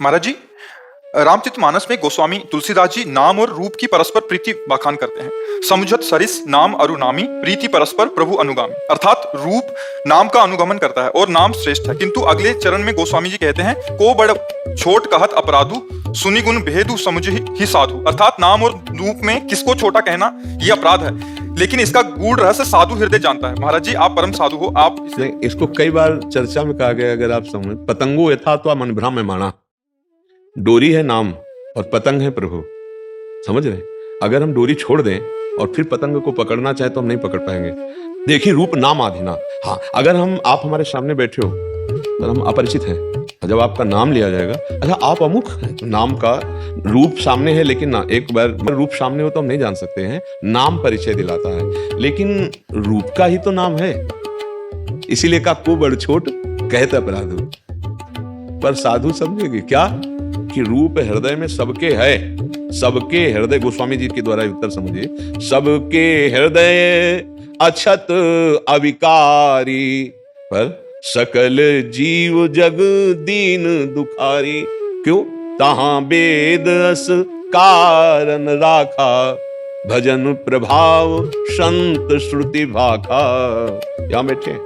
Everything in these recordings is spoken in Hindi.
महाराज जी, रामचरितमानस में गोस्वामी तुलसीदास जी नाम और रूप की परस्पर प्रीति बखान करते हैं। समुझत सरिस नाम अरुनामी, प्रीति परस्पर प्रभु अनुगामी। अर्थात रूप नाम का अनुगमन करता है और नाम श्रेष्ठ है। किंतु अगले चरण में गोस्वामी जी कहते हैं, को बड़ छोट कहत अपराधु, सुनि गुण भेदु समुझ ही साधु। अर्थात नाम और रूप में किसको छोटा कहना यह अपराध है, लेकिन इसका गूढ़ रहस्य साधु हृदय जानता है। महाराज जी, आप परम साधु हो। आप इसको कई बार चर्चा में कहा गया, अगर आप समझ, पतंगो यथा तो मन भ्रम में माना। डोरी है नाम और पतंग है प्रभु, समझ रहे? अगर हम डोरी छोड़ दें और फिर पतंग को पकड़ना चाहे तो हम नहीं पकड़ पाएंगे। देखिए, रूप नाम आधीना। हाँ, अगर आप हमारे सामने बैठे हो तो हम अपरिचित हैं, जब आपका नाम लिया जाएगा, अच्छा आप अमुक हैं, नाम का रूप सामने है, लेकिन ना एक बार रूप सामने हो तो हम नहीं जान सकते हैं। नाम परिचय दिलाता है, लेकिन रूप का ही तो नाम है। इसीलिए का को बड़ छोट कहते अपराधु, पर साधु समझेगी क्या कि रूप हृदय में सबके है। सबके हृदय, गोस्वामी जी के द्वारा उत्तर समझिए, सबके हृदय अछत अविकारी, पर सकल जीव जग दीन दुखारी। क्यों? तहां वेद अस कारण राखा, भजन प्रभाव संत श्रुति भाखा। यहां बैठे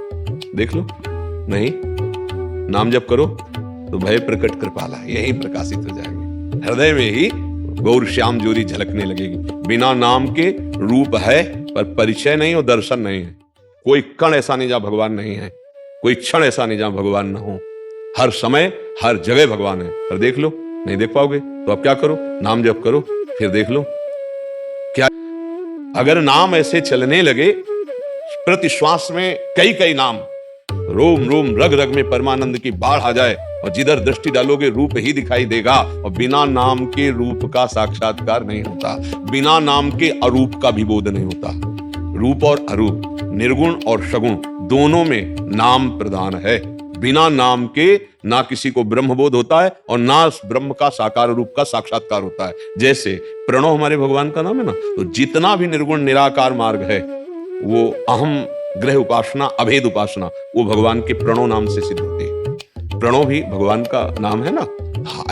देख लो, नहीं नाम जप करो तो भय प्रकट कृपाला यही प्रकाशित हो जाएंगे। हृदय में ही गौर श्याम जोरी झलकने लगेगी। बिना नाम के रूप है पर परिचय नहीं और दर्शन नहीं है। कोई कण ऐसा नहीं जहां भगवान नहीं है, कोई क्षण ऐसा नहीं जहां भगवान ना हो। हर समय हर जगह भगवान है, पर देख लो, नहीं देख पाओगे तो अब क्या करो? नाम जप करो, फिर देख लो। क्या अगर नाम ऐसे चलने लगे, प्रति श्वास में कई कई नाम, रोम रोम रग रग में परमानंद की बाढ़ आ जाए और जिधर दृष्टि डालोगे रूप ही दिखाई देगा। और बिना नाम के रूप का साक्षात्कार नहीं होता, बिना नाम के अरूप का भी बोध नहीं होता। रूप और अरूप, निर्गुण और सगुण, दोनों में नाम प्रधान है। बिना नाम के ना किसी को ब्रह्मबोध होता है और ना ब्रह्म का साकार रूप का साक्षात्कार होता है। जैसे प्रणव हमारे भगवान का नाम है ना, तो जितना भी निर्गुण निराकार मार्ग है, वो अहम ग्रह उपासना, अभेद उपासना, वो भगवान के प्रणव नाम से सिद्ध होती है। प्रणव भी भगवान का नाम है ना।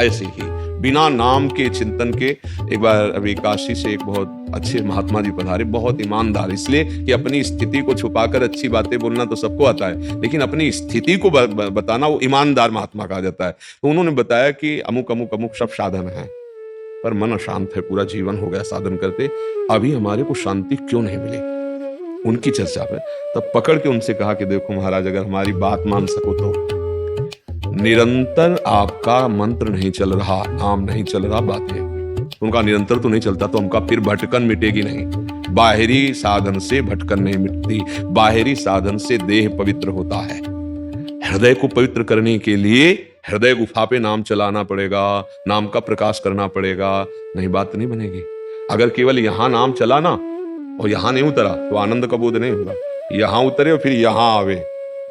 ऐसे ही बिना नाम के चिंतन के, एक बार अभी काशी से एक बहुत अच्छे महात्मा जी पधारे, बहुत ईमानदार, इसलिए कि अपनी स्थिति को छुपाकर अच्छी बातें बोलना तो सबको आता है, लेकिन अपनी स्थिति को बताना वो ईमानदार महात्मा कहा जाता है। तो उन्होंने बताया कि अमुक अमुक अमुक सब साधन है, पर मन अशांत है, पूरा जीवन हो गया साधन करते, अभी हमारे को शांति क्यों नहीं मिली। उनकी चर्चा पे तब पकड़ के उनसे कहा कि देखो महाराज, अगर हमारी बात मान सको तो निरंतर आपका मंत्र नहीं चल रहा, नाम नहीं चल रहा, बातें उनका निरंतर तो नहीं चलता, तो हमका फिर भटकन मिटेगी नहीं। बाहरी साधन से भटकन नहीं मिटती, बाहरी साधन से देह पवित्र होता है। हृदय को पवित्र करने के लिए हृदय गुफा पे नाम चलाना पड़ेगा, नाम का प्रकाश करना पड़ेगा, नहीं बात नहीं बनेगी। अगर केवल यहां नाम चलाना और यहां नहीं उतरा तो आनंद का बोध नहीं होगा। यहां उतरे और फिर यहां आवे,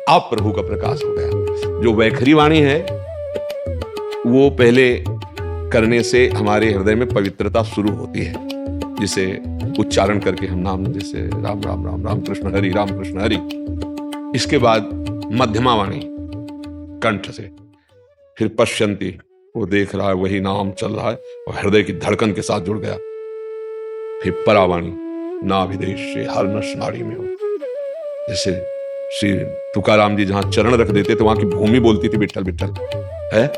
आप प्रभु का प्रकाश हो गया। जो वैखरी वाणी है वो पहले करने से हमारे हृदय में पवित्रता शुरू होती है, जिसे उच्चारण करके हम नाम, जैसे राम राम राम राम कृष्ण हरि राम कृष्ण हरि। इसके बाद मध्यमा वाणी कंठ से, फिर पश्यंती, वो देख रहा है वही नाम चल रहा है और हृदय की धड़कन के साथ जुड़ गया। फिर परावाणी, नाभिदेश से हर नस नाड़ी में हो। जैसे श्री तुकाराम जी जहां चरण रख देते तो वहां की भूमि बोलती थी विठ्ठल विठ्ठल है।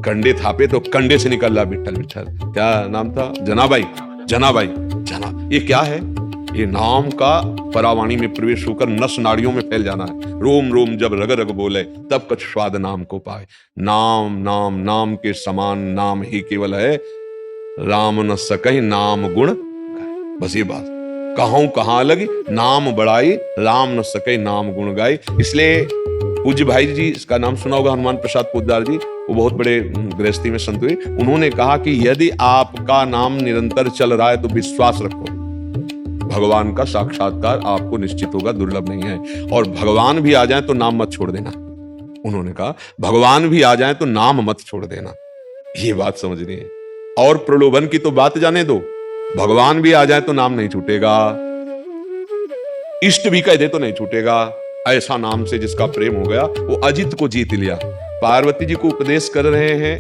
कंडे थापे तो कंडे से निकल रहा विठ्ठल विठ्ठल। क्या नाम था? जनाबाई, जनाबाई, जना। ये क्या है? ये नाम का परावाणी में प्रवेश होकर नस नाड़ियों में फैल जाना है। रोम रोम जब रग रग बोले तब कुछ स्वाद नाम को पाए। नाम नाम नाम के समान नाम ही केवल है, राम न सकहि नाम गुण। बस ये बात कहूं कहां लगी, नाम बढ़ाई, राम न सके नाम गुण गाई। इसलिए पूज्य भाई जी, इसका नाम सुना होगा, हनुमान प्रसाद पोद्दार जी, वो बहुत बड़े गृहस्थी में संत हुए। उन्होंने कहा कि यदि आपका नाम निरंतर चल रहा है तो विश्वास रखो, भगवान का साक्षात्कार आपको निश्चित होगा, दुर्लभ नहीं है। और भगवान भी आ जाए तो नाम मत छोड़ देना। उन्होंने कहा भगवान भी आ जाए तो नाम मत छोड़ देना, ये बात समझनी है। और प्रलोभन की तो बात जाने दो, भगवान भी आ जाए तो नाम नहीं छूटेगा, इष्ट भी कह दे तो नहीं छूटेगा। ऐसा नाम से जिसका प्रेम हो गया वो अजित को जीत लिया। पार्वती जी को उपदेश कर रहे हैं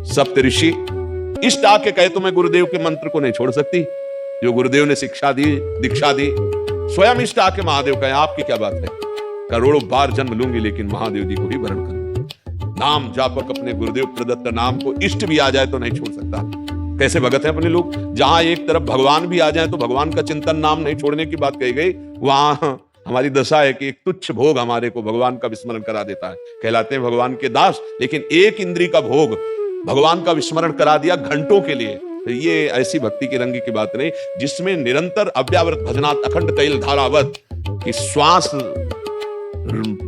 सप्त ऋषि। इष्ट आके कहे तो मैं गुरुदेव के मंत्र को नहीं छोड़ सकती, जो गुरुदेव ने शिक्षा दी, दीक्षा दी। स्वयं इष्ट आके महादेव कहे आपकी क्या बात है, करोड़ों बार जन्म लूंगी लेकिन महादेव जी को ही वरण करूंगी। नाम जापक अपने गुरुदेव प्रदत्त नाम को इष्ट भी आ जाए तो नहीं छोड़ सकता। कैसे भगत हैं अपने लोग, जहां एक तरफ भगवान भी आ जाए तो भगवान का चिंतन नाम नहीं छोड़ने की बात कही गई, वहां हमारी दशा है कि एक तुच्छ भोग हमारे को भगवान का विस्मरण करा देता है। कहलाते हैं भगवान के दास, लेकिन एक इंद्री का भोग भगवान का विस्मरण करा दिया घंटों के लिए। तो ये ऐसी भक्ति की रंगी की बात नहीं, जिसमें निरंतर अव्यावृत भजनात् अखंड तैल धारावत कि श्वास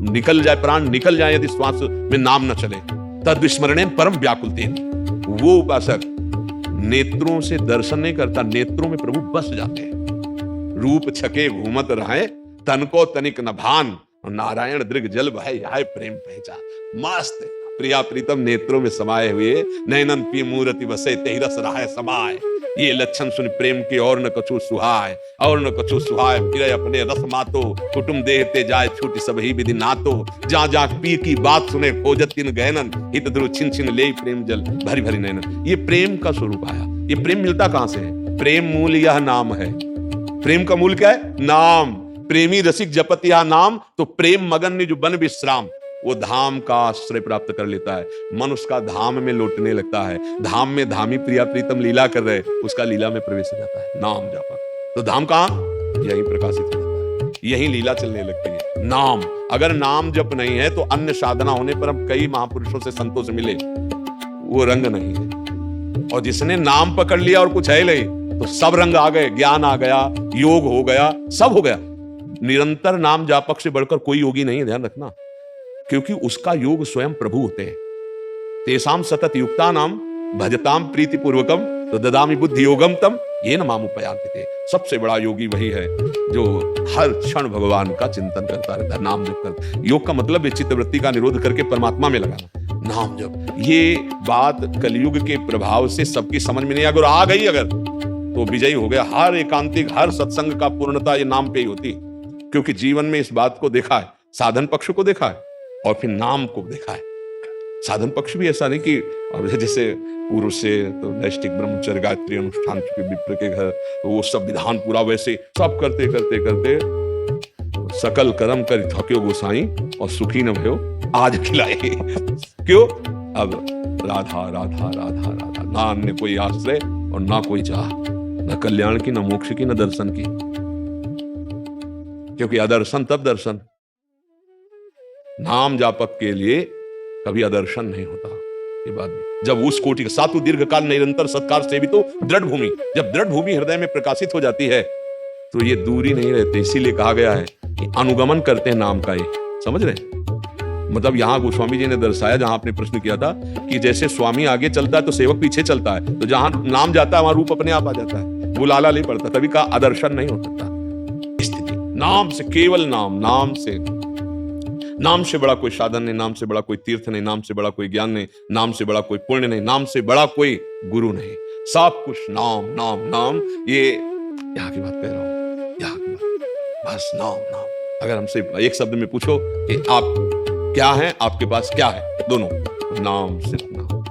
निकल जाए, प्राण निकल जाए यदि श्वास में नाम न चले, तद विस्मरणेन परम व्याकुलतेन। वो उपासक नेत्रों से दर्शन नहीं करता, नेत्रों में प्रभु बस जाते हैं। रूप छके घूमत रहे, तन को तनिक न भान, नारायण दृग जल बहे हाय प्रेम पहचान। मस्त प्रिया प्रीतम नेत्रों में समाये हुए, नैनन पी मूर्ति बसे तेहि रस रहाय समाय। ये लक्षण सुन प्रेम के और न कछु सुहाय, और न कछु सुहाय फिर अपने रस मातो, कुटुम देहते जाए छूटी सब ही विधि नातो। जा जा पी की बात सुने खोजत तीन गहनन, हित ध्रुव छिन छिन ले प्रेम जल भरी भरी नैनन। ये प्रेम का स्वरूप आया। ये प्रेम मिलता कहां से है? प्रेम मूल यह नाम है। प्रेम का मूल क्या है? नाम। प्रेमी रसिक जपत यह नाम, तो प्रेम मगन ने जो बन विश्राम, वो धाम का आश्रय प्राप्त कर लेता है। मन उसका धाम में लौटने लगता है। धाम में धामी प्रिया प्रीतम लीला कर रहे, उसका लीला में प्रवेश हो जाता है। नाम जपा तो धाम कहां? यही प्रकाशित हो जाता है, यही लीला चलने लगती है। नाम, अगर नाम जप नहीं है तो अन्य साधना होने पर हम कई महापुरुषों से संतों से मिले, वो रंग नहीं है। और जिसने नाम पकड़ लिया और कुछ है नहीं, तो सब रंग आ गए, ज्ञान आ गया, योग हो गया, सब हो गया। निरंतर नाम जापक से बढ़कर कोई योगी नहीं है, ध्यान रखना, क्योंकि उसका योग स्वयं प्रभु होते हैं। तेसाम सतत युक्ता नाम भजताम प्रीति पूर्वकम तो ददामी बुद्धि योगम तम ये न मामुपयान्ति थे। सबसे बड़ा योगी वही है जो हर क्षण भगवान का चिंतन करता रहता है, नाम जप कर। योग का मतलब है चित्तवृत्ति का निरोध करके परमात्मा में लगाना। नाम जप, ये बात कलयुग के प्रभाव से सबकी समझ में नहीं अगर आ गई, अगर तो विजयी हो गया। हर एकांतिक, हर सत्संग का पूर्णता ये नाम पे ही होती, क्योंकि जीवन में इस बात को देखा है, साधन पक्ष को देखा है और फिर नाम को देखा है। साधन पक्ष भी ऐसा नहीं कि जैसे पूर्व से तो नैष्ठिक ब्रह्मचर्य गायत्री अनुष्ठान विप्र के घर, तो वो सब विधान पूरा वैसे सब करते करते करते सकल कर्म कर थक्यो गोसाई और सुखी न भयो आज खिलाए। क्यों? अब राधा राधा राधा राधा, ना अन्य कोई आश्रय और ना कोई चाह, न कल्याण की, न मोक्ष की, न दर्शन की। क्योंकि अदर्शन तब दर्शन। नाम जापक के लिए कभी अदर्शन नहीं होता। ये बात जब उस कोटि का सातु दीर्घ काल निरंतर सत्कार से भी तो दृढ़ भूमि, जब दृढ़ भूमि हृदय में प्रकाशित हो जाती है तो ये दूरी नहीं रहते। इसीलिए कहा गया है कि अनुगमन करते हैं नाम का। ये समझ रहे? मतलब यहां गोस्वामी जी ने दर्शाया, जहां आपने प्रश्न किया था कि जैसे स्वामी आगे चलता है तो सेवक पीछे चलता है, तो जहां नाम जाता है वहां रूप अपने आप आ जाता है, वो लाला नहीं पड़ता। तभी का आदर्शन नहीं हो सकता स्थिति। नाम से, केवल नाम, नाम से, नाम से बड़ा कोई साधन नहीं, नाम से बड़ा कोई तीर्थ नहीं, नाम से बड़ा कोई ज्ञान नहीं, नाम से बड़ा कोई पुण्य नहीं, नाम से बड़ा कोई गुरु नहीं। सब कुछ नाम नाम नाम। ये यहाँ की बात कह रहा हूं, यहाँ की बात, बस नाम नाम। अगर हमसे एक शब्द में पूछो कि आप क्या हैं, आपके पास क्या है, दोनों नाम, सिर्फ नाम,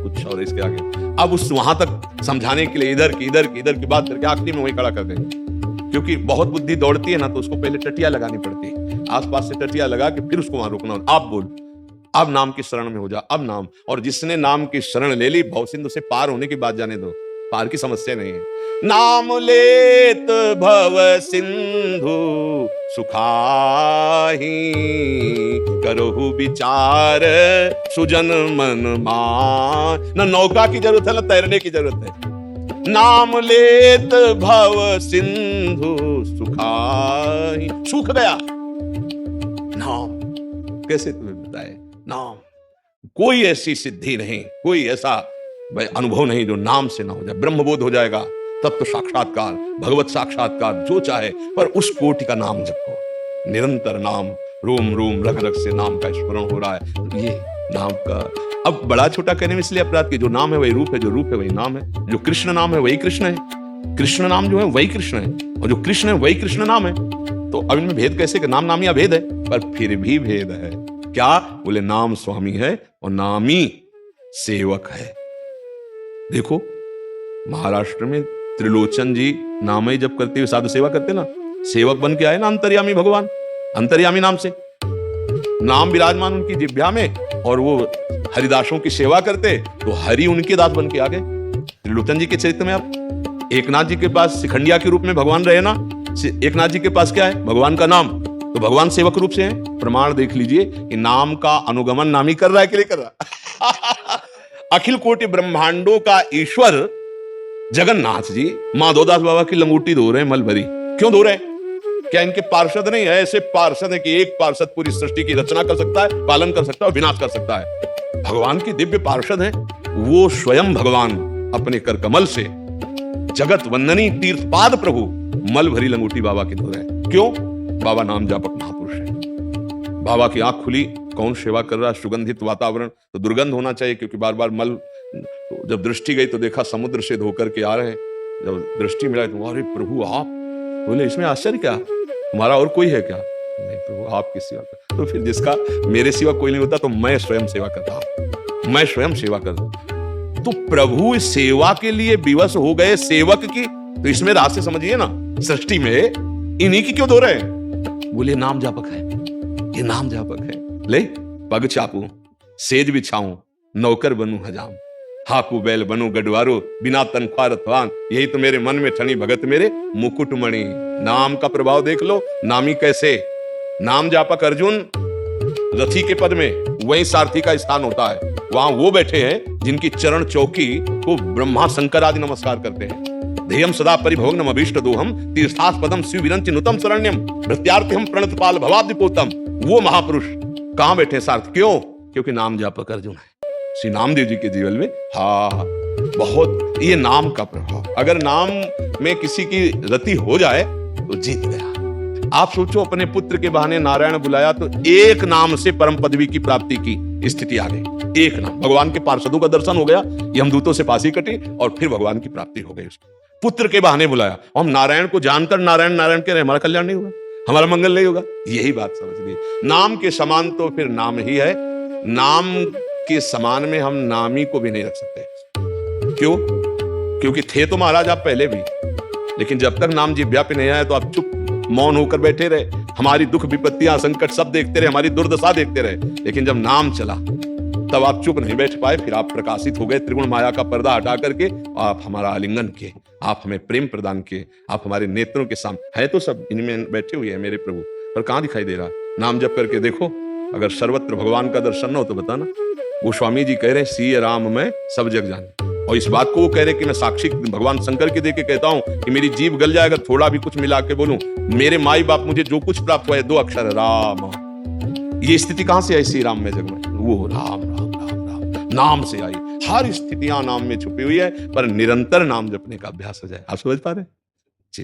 कुछ और इसके आगे। अब उस वहां तक समझाने के लिए इधर की बात करके आखिरी में वही खड़ा कर देंगे, क्योंकि बहुत बुद्धि दौड़ती है ना, तो उसको पहले टटिया लगानी पड़ती है। आसपास से टटिया लगा के फिर उसको वहां रोकना। आप बोल, अब नाम की शरण में हो जा, अब नाम। और जिसने नाम की शरण ले ली, भवसिंधु से पार होने की बात जाने दो, पार की समस्या नहीं है। नाम लेत भव सिंधु सुखाही, करहु विचार सुजन मन मान। न नौका की जरूरत है, न तैरने की जरूरत है। नाम लेत भव सिंधु सुखाही, सूख गया नाम। कैसे तुम्हें बताए? नाम, कोई ऐसी सिद्धि नहीं, कोई ऐसा अनुभव नहीं जो नाम से ना हो जाए। ब्रह्मबोध हो जाएगा तब तो साक्षात्कार, भगवत साक्षात्कार जो चाहे, पर उस कोटि का नाम जपो। निरंतर नाम, रोम रोम रग रग से नाम का स्मरण हो रहा है। ये नाम का अब बड़ा छोटा कहने में इसलिए अपराध की, जो नाम है वही रूप है, जो रूप है वही नाम है, जो कृष्ण नाम है वही कृष्ण है, कृष्ण नाम जो है वही कृष्ण है, और जो कृष्ण है वही कृष्ण नाम है। तो अब इनमें भेद कैसे? कि नाम नाम या भेद है, पर फिर भी भेद है। क्या? बोले नाम स्वामी है और नामी सेवक है। देखो महाराष्ट्र में त्रिलोचन जी नाम ही जप करते हुए साधु सेवा करते ना, सेवक बन के आए ना अंतर्यामी भगवान, अंतर्यामी नाम से नाम विराजमान उनकी जिह्वा में, और वो हरिदासों की सेवा करते तो हरि उनके दास बन के आ गए। त्रिलोचन जी के चरित्र में आप एकनाथ जी के पास शिखंडिया के रूप में भगवान रहे ना, एकनाथ जी के पास क्या है? भगवान का नाम, तो भगवान सेवक रूप से है। प्रमाण देख लीजिए कि नाम का अनुगमन नाम ही कर रहा है कि नहीं कर रहा। अखिल कोटि ब्रह्मांडों का ईश्वर जगन्नाथ जी माधोदास बाबा की लंगोटी धो रहे हैं, मल भरी। क्यों धो रहे हैं? क्या इनके पार्षद नहीं है? ऐसे पार्षद है कि एक पार्षद पूरी सृष्टि की रचना कर सकता है, पालन कर सकता है और विनाश कर सकता है। भगवान की दिव्य पार्षद है वो, स्वयं भगवान अपने कर कमल से जगत वंदनी तीर्थपाद प्रभु मल भरी लंगोटी बाबा की धो रहे हैं। क्यों? बाबा नाम जापक महापुरुष है। बाबा की आंख खुली, कौन सेवा कर रहा है? सुगंधित वातावरण, तो दुर्गंध होना चाहिए, क्योंकि बार बार मल, तो जब दृष्टि गई तो देखा समुद्र से धोकर के आ रहे हैं। जब दृष्टि मिला तो अरे प्रभु आप, बोले इसमें आश्चर्य क्या, तुम्हारा और कोई है क्या? नहीं प्रभु आपकी सेवा कर। तो फिर जिसका मेरे सिवा कोई नहीं होता तो मैं स्वयं सेवा करता हूं, मैं स्वयं सेवा करता। तो प्रभु इस सेवा के लिए विवश हो गए सेवक की, तो इसमें रास्ते समझिए ना, सृष्टि में इन्हीं की क्यों धो रहे हैं? बोले नाम जापक है, ये नाम जापक है। ले पग चापू, सेज बिछाऊं, नौकर बनूं हजाम, हाकू बैल बनूं गडवारो, बिना तनख्वाह रथवान, यही तो मेरे मन में ठनी भगत मेरे मुकुटमणि। नाम का प्रभाव देख लो, नामी कैसे? नाम जापक अर्जुन रथी के पद में, वहीं सारथी का स्थान होता है। वहां वो बैठे हैं जिनकी चरण चौकी को ब्रह्मा शंकर आदि नमस्कार करते हैं। ध्येयम सदा परिभोग्नम अभीष्ट दोहम, तीर्थास्पदम शिवविरंच नुतम शरण्यम, भृत्यार्थिहम प्रणतपाल भवाब्धिपोतम। वो महापुरुष कहां बैठे सार्थ? क्यों? क्योंकि नाम जापक अर्जुन है। श्री नामदेव जी के जीवन में बहुत ये नाम का प्रभाव। अगर नाम में किसी की रति हो जाए तो जीत गया। आप सोचो, अपने पुत्र के बहाने नारायण बुलाया तो एक नाम से परम पदवी की प्राप्ति की स्थिति आ गई। एक नाम, भगवान के पार्षदों का दर्शन हो गया, यमदूतों से फांसी कटी और फिर भगवान की प्राप्ति हो गई। उसको पुत्र के बहाने बुलाया, हम नारायण को जानकर नारायण नारायण कह रहे, हमारा कल्याण नहीं होगा, हमारा मंगल नहीं होगा। यही बात समझ ली। नाम के समान तो फिर नाम ही है, नाम के समान में हम नामी को भी नहीं रख सकते। क्यों? क्योंकि थे तो महाराज आप पहले भी, लेकिन जब तक नाम जिह्वा पे नहीं आया तो आप चुप मौन होकर बैठे रहे, हमारी दुख विपत्तियां संकट सब देखते रहे, हमारी दुर्दशा देखते रहे। लेकिन जब नाम चला तब आप चुप नहीं बैठ पाए, फिर आप प्रकाशित हो गए, त्रिगुण माया का पर्दा हटा करके आप हमारा आलिंगन किए, आप हमें प्रेम प्रदान किए, आप हमारे नेत्रों के सामने है। तो सब इनमें बैठे हुए हैं मेरे प्रभु, पर कहां दिखाई दे रहा? नाम जप करके देखो, अगर सर्वत्र भगवान का दर्शन न हो तो बताना। वो स्वामी जी कह रहे सीय राम में सब जग जाने, और इस बात को वो कह रहे कि मैं साक्षी भगवान शंकर के देके कहता हूं कि मेरी जीभ गल जाए अगर थोड़ा भी कुछ मिला के बोलूं। मेरे माई बाप मुझे जो कुछ प्राप्त हुआ है 2 अक्षर राम। ये स्थिति कहां से आई श्री राम में जग में? वो राम राम राम राम नाम से आई। हर स्थितियां नाम में छुपी हुई है, पर निरंतर नाम जपने का अभ्यास हो जाए। आप समझ पा रहे? जी।